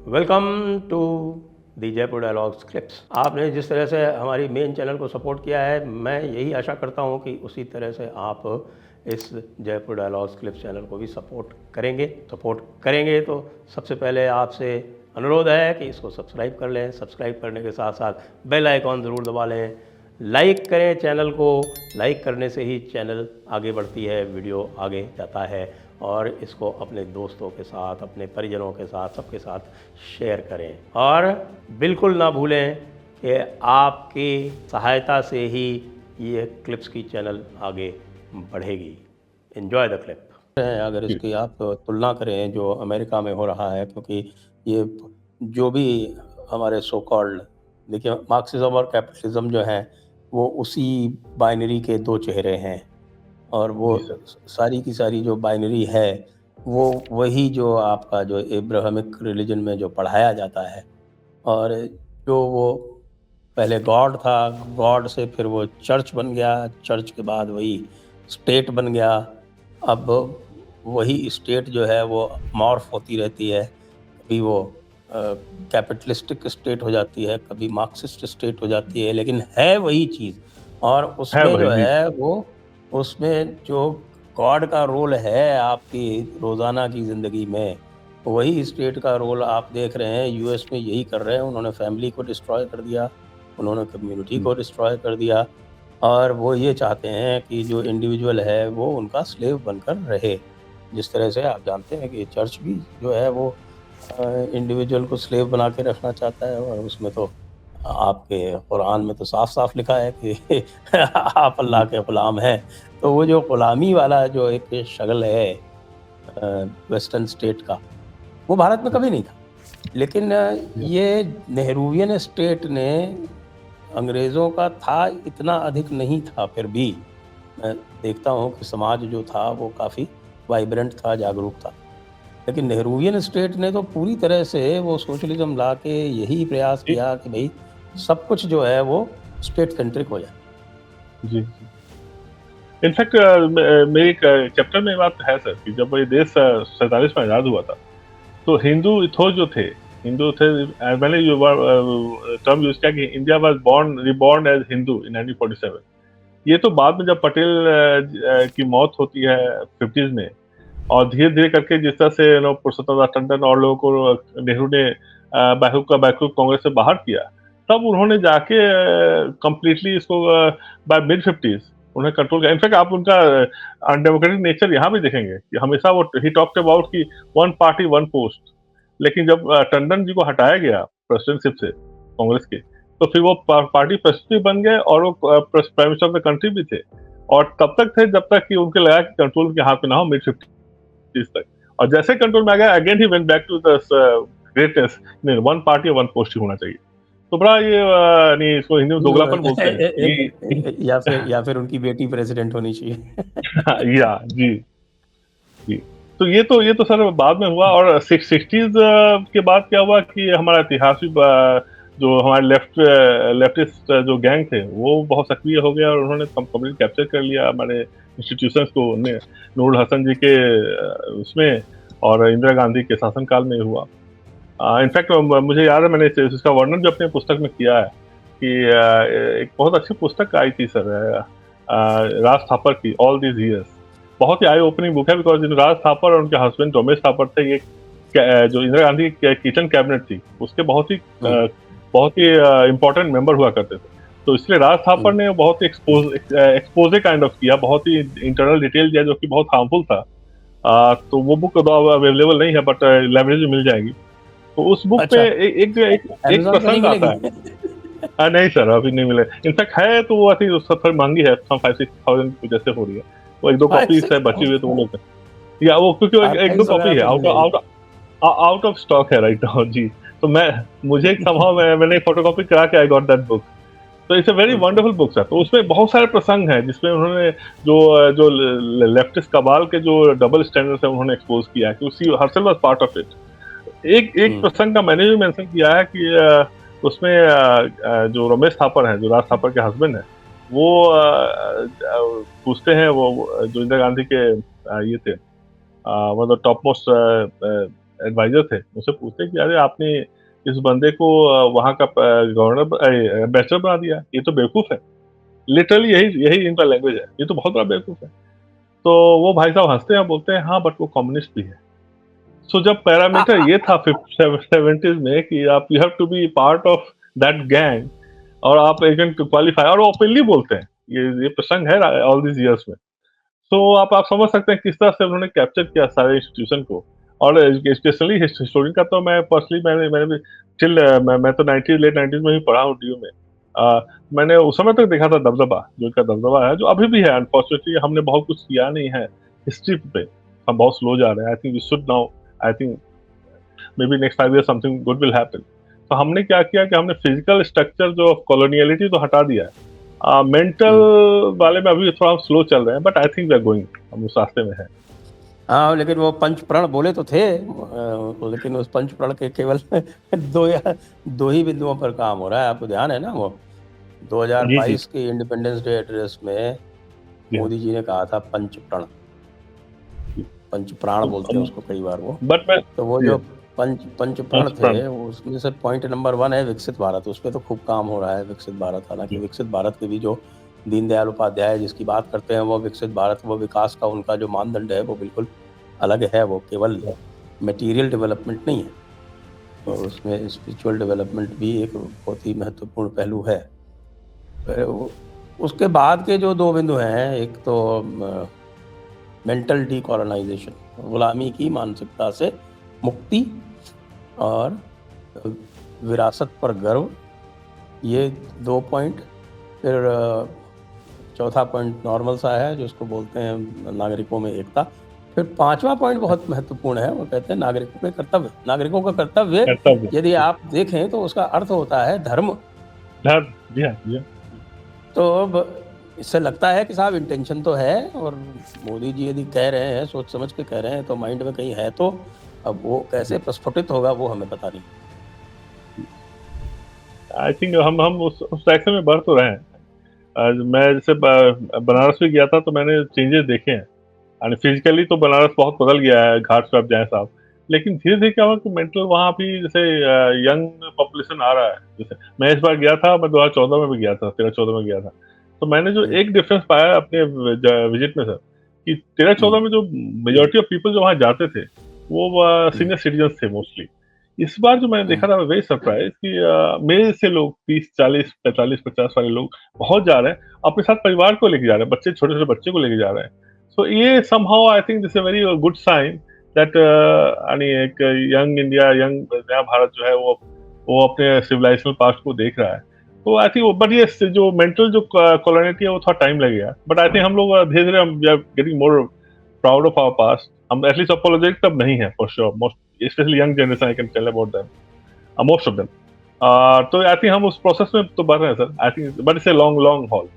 Welcome to the Jaipur dialogues clips. आपने जिस तरह से हमारी मेन चैनल को सपोर्ट किया है, मैं यही आशा करता हूं कि उसी तरह से आप इस जयपुर डायलॉग्स क्लिप्स चैनल को भी सपोर्ट करेंगे तो सबसे पहले आपसे अनुरोध है कि इसको सब्सक्राइब कर लें। सब्सक्राइब करने के साथ साथ बेल आइकॉन ज़रूर दबा लें। लाइक करें चैनल को। लाइक करने से ही चैनल आगे बढ़ती है, वीडियो आगे जाता है। और इसको अपने दोस्तों के साथ, अपने परिजनों के साथ, सबके साथ शेयर करें। और बिल्कुल ना भूलें कि आपकी सहायता से ही ये क्लिप्स की चैनल आगे बढ़ेगी। Enjoy the clip. अगर इसकी आप तुलना करें जो अमेरिका में हो रहा है, क्योंकि ये जो भी हमारे सो कॉल्ड, देखिए, मार्क्सिज्म और कैपिटलिज्म जो है वो उसी बाइनरी के दो चेहरे हैं। और वो सारी की सारी जो बाइनरी है वो वही जो आपका जो एब्राहमिक रिलीजन में जो पढ़ाया जाता है। और जो वो पहले गॉड था, गॉड से फिर वो चर्च बन गया, चर्च के बाद वही स्टेट बन गया। अब वही स्टेट जो है वो मॉर्फ होती रहती है। कभी वो कैपिटलिस्टिक स्टेट हो जाती है, कभी मार्क्सिस्ट स्टेट हो जाती है, लेकिन है वही चीज़। और उसमें जो है वो, उसमें जो गॉड का रोल है आपकी रोज़ाना की ज़िंदगी में, वही स्टेट का रोल आप देख रहे हैं यूएस में यही कर रहे हैं। उन्होंने फैमिली को डिस्ट्रॉय कर दिया, उन्होंने कम्युनिटी को डिस्ट्रॉय कर दिया। और वो ये चाहते हैं कि जो इंडिविजुअल है वो उनका स्लेव बनकर रहे। जिस तरह से आप जानते हैं कि चर्च भी जो है वो इंडिविजुअल को स्लेव बना के रखना चाहता है। और उसमें तो आपके कुरान में तो साफ साफ लिखा है कि आप अल्लाह के ग़ुलाम हैं। तो वो जो ग़ुलामी वाला जो एक शगल है वेस्टर्न स्टेट का, वो भारत में कभी नहीं था। लेकिन ये नेहरूवियन स्टेट ने, अंग्रेज़ों का था, इतना अधिक नहीं था। फिर भी मैं देखता हूँ कि समाज जो था वो काफ़ी वाइब्रेंट था, जागरूक था। लेकिन नेहरूवियन स्टेट ने तो पूरी तरह से वो सोशलिज्म ला के यही प्रयास किया कि भाई सब कुछ जो है वो स्टेट सेंट्रिक हो जाए। जी। इनफैक्ट मेरे एक चैप्टर में बात है सर कि जब ये देश 47 में आज़ाद हुआ था तो हिंदू जो थे, मैंने जो टर्म यूज किया कि India was reborn as Hindu in 1947। ये तो बाद में जब पटेल की मौत होती है 50s में, और धीरे धीरे करके जिस तरह से पुरुषोत्तम दास टंडन और लोगों को नेहरू ने बैकरूप कांग्रेस से बाहर किया, तब उन्होंने जाके कंप्लीटली इसको बाय मिड 50s उन्हें कंट्रोल किया। इनफैक्ट आप उनका अनडेमोक्रेटिक नेचर यहाँ भी देखेंगे कि हमेशा वो ही टॉक्ड अबाउट कि वन पार्टी वन पोस्ट। लेकिन जब टंडन जी को हटाया गया प्रेसिडेंटशिप से कांग्रेस के, तो फिर वो पार्टी प्रेसिडेंट भी बन गए और वो prime minister of the country भी थे। और तब तक थे जब तक कि उनके लगा कि कंट्रोल उनके हाथ में ना हो मिड 50s तक। और जैसे कंट्रोल में आ गया, again he went back to the greatness, one party one post ही होना चाहिए। तो बड़ा ये नहीं, इसको हिंदी में दोगलापन बोलते हैं। या फिर उनकी बेटी प्रेसिडेंट होनी चाहिए। या जी जी। तो ये तो सर बाद में हुआ। और 60s के बाद क्या हुआ कि हमारा इतिहास भी जो हमारे लेफ्टिस्ट जो गैंग थे वो बहुत सक्रिय हो गया और उन्होंने कंप्लीट कैप्चर कर लिया हमारे इंस्टीट्यूशंस को। नूरुल हसन जी के उसमें और इंदिरा गांधी के शासनकाल में हुआ। इनफैक्ट मुझे याद है मैंने इसका वर्णन भी अपने पुस्तक में किया है कि एक बहुत अच्छी पुस्तक आई थी सर राज थापर की, ऑल दीज इयर्स। बहुत ही आई ओपनिंग बुक है, बिकॉज राज थापर और उनके हस्बैंड रमेश थापर थे, ये जो इंदिरा गांधी की किचन कैबिनेट थी उसके बहुत ही इम्पोर्टेंट मेंबर हुआ करते थे। तो इसलिए राज थापर ने बहुत ही एक्सपोजे काइंड ऑफ किया, बहुत ही इंटरनल डिटेल दिया जो कि बहुत हार्मफुल था। तो वो बुक अवेलेबल नहीं है, बट लाइब्रेरी में मिल जाएगी। तो उस बुक पे एक प्रसंग आता है। नहीं सर, अभी नहीं मिले। इनफैक्ट है तो वो थोड़ी महंगी है, 5-6,000 जैसे हो रही है। वो एक दो कॉपीज है बची हुई, तो वो लोग या वो क्योंकि एक दो कॉपी है, आउट ऑफ स्टॉक है राइट नाउ जी। तो मुझे एक संभव मैंने फोटोकॉपी करा के आई गॉट दैट बुक। तो it's a very wonderful book sir. तो उसमें बहुत सारे प्रसंग हैं जिसमें उन्होंने जो लेफ्टिस्ट कबाल के जो डबल स्टैंडर्ड्स है उन्होंने एक्सपोज किया है, कि Harshal was part of it. एक प्रसंग का मैंने भी मेंशन किया है कि उसमें जो रमेश थापर हैं, जो राज थापर के हस्बैंड हैं, वो पूछते हैं, वो जो इंदिरा गांधी के ये थे, मतलब टॉप मोस्ट एडवाइजर थे मुझसे पूछते कि अरे आपने इस बंदे को वहाँ का गवर्नर एम्बेसडर बना दिया, ये तो बेवकूफ़ है। लिटरली यही यही इनका लैंग्वेज है, ये तो बहुत बड़ा बेवकूफ़ है। तो वो भाई साहब हँसते हैं, बोलते हैं हाँ बट वो कम्युनिस्ट भी है। सो जब पैरामीटर ये था 70s में कि आप you have to be part of that gang और आप कैन क्वालिफाई, और वो ओपनली बोलते हैं, ये प्रसंग है ऑल दीज इयर्स में। तो आप समझ सकते हैं किस तरह से उन्होंने कैप्चर किया सारे इंस्टीट्यूशन को। और स्पेशली हिस्टोरियन का तो मैं पर्सनली मैंने भी टिल मैं तो 90 लेट 90s में ही पढ़ा हूँ डीयू में। मैंने उस समय तक देखा था दबदबा, जो इनका दबदबा है, जो अभी भी है। अनफॉर्चुनेटली हमने बहुत कुछ किया नहीं है हिस्ट्री पे, हम बहुत स्लो जा रहे हैं। I think we should now, I think maybe next 5 years something good will happen. तो हमने क्या किया कि हमने फिजिकल स्ट्रक्चर जो कॉलोनियलिटी तो हटा दिया है, मेंटल वाले में अभी थोड़ा स्लो चल रहे हैं, but I think we are going, हम उस रास्ते में हैं। हाँ, लेकिन वो पंच प्रण बोले तो थे, लेकिन उस पंच प्रण के केवल दो ही बिंदुओं पर काम हो रहा है। आपको ध्यान है ना, वो जी, 2022 के इंडिपेंडेंस डे एड्रेस में जी। मोदी जी ने कहा था पंच प्रण, पंच प्राण बोलते हैं उसको कई बार वो। बट मैं तो वो जी, जो पंच प्रण पंच प्रण। थे, उसमें से पॉइंट नंबर 1 है विकसित भारत। उस पे तो खूब काम हो रहा है विकसित भारत। हालांकि जी, विकसित भारत के भी जो दीनदयाल उपाध्याय जिसकी बात करते हैं, वो विकसित भारत, वो विकास का उनका जो मानदंड है वो बिल्कुल अलग है। वो केवल मटेरियल डेवलपमेंट नहीं है, और उसमें स्पिरिचुअल डेवलपमेंट भी एक बहुत ही महत्वपूर्ण पहलू है। उसके बाद के जो 2 बिंदु हैं, एक तो मेंटल डीकॉलोनाइजेशन, गुलामी की मानसिकता से मुक्ति, और विरासत पर गर्व, ये 2 पॉइंट। फिर चौथा पॉइंट नॉर्मल सा है, जिसको बोलते हैं नागरिकों में एकता। फिर 5वां पॉइंट बहुत महत्वपूर्ण है, वो कहते हैं नागरिकों के कर्तव्य। नागरिकों का कर्तव्य कर्तव्य। यदि आप देखें तो उसका अर्थ होता है धर्म। जी हाँ, जी हाँ। तो अब इससे लगता है कि साहब इंटेंशन तो है, और मोदी जी यदि कह रहे हैं, सोच समझ के कह रहे हैं, तो माइंड में कहीं है। तो अब वो कैसे प्रस्फुटित होगा वो हमें पता नहीं। आई थिंक हम उस डायरेक्शन में बढ़ तो रहे हैं। मैं जैसे बनारस भी गया था तो मैंने चेंजेस देखे हैं, एंड फिजिकली तो बनारस बहुत बदल गया है, घाट पे आप जाएं साहब। लेकिन धीरे धीरे क्या हुआ कि मेंटल वहाँ भी जैसे यंग पॉपुलेशन आ रहा है। जैसे मैं इस बार गया था, मैं 2014 में भी गया था, 13-14 में गया था। तो मैंने जो एक डिफरेंस पाया अपने विजिट में सर, कि 13-14 में जो मेजोरिटी ऑफ पीपल जो वहाँ जाते थे वो सीनियर सिटीजन थे मोस्टली। इस बार जो मैंने देखा था, वेरी सरप्राइज कि मेरे से लोग 30, 40, 45, 50 वाले लोग बहुत जा रहे हैं, अपने साथ परिवार को लेके जा रहे हैं, बच्चे, छोटे छोटे बच्चे को लेके जा रहे हैं। सो ये somehow I think this a very good sign that यानी एक यंग इंडिया, यंग नया भारत जो है वो अपने सिविलाइजेशनल पास्ट को देख रहा है। तो आई थिंक, बट ये जो मेंटल जो कॉलोनिटी है वो थोड़ा टाइम लगेगा, बट आई थिंक हम लोग धीरे धीरे हम getting more proud of our past. हम एटलीस्ट अपोलोजेटिक तब नहीं है for sure, most specially young generation, I can tell about them, most of them. तो आई थिंक हम उस प्रोसेस में तो बढ़ रहे हैं sir. I think but it's a long long haul.